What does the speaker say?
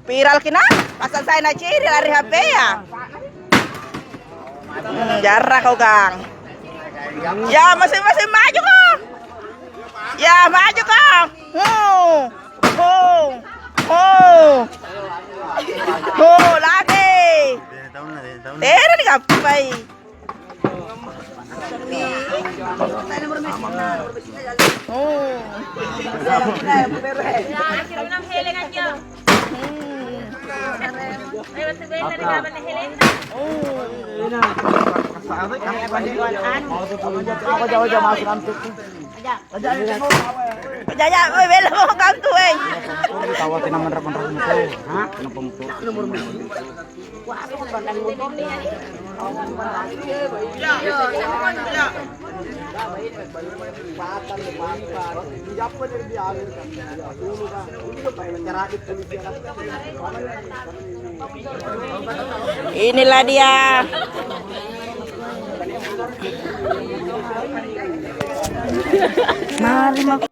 Viral kina, pasal saya na ciri lari HP ya. Jarah kau Kang. Ya masih maju kau. Ya maju kau. Lagi. Tera di kapai. Jaya, bela mo kang tuwing. Tawatin naman rapon-rapon mo. Ha? Ano pa mo? Inilah dia. Mari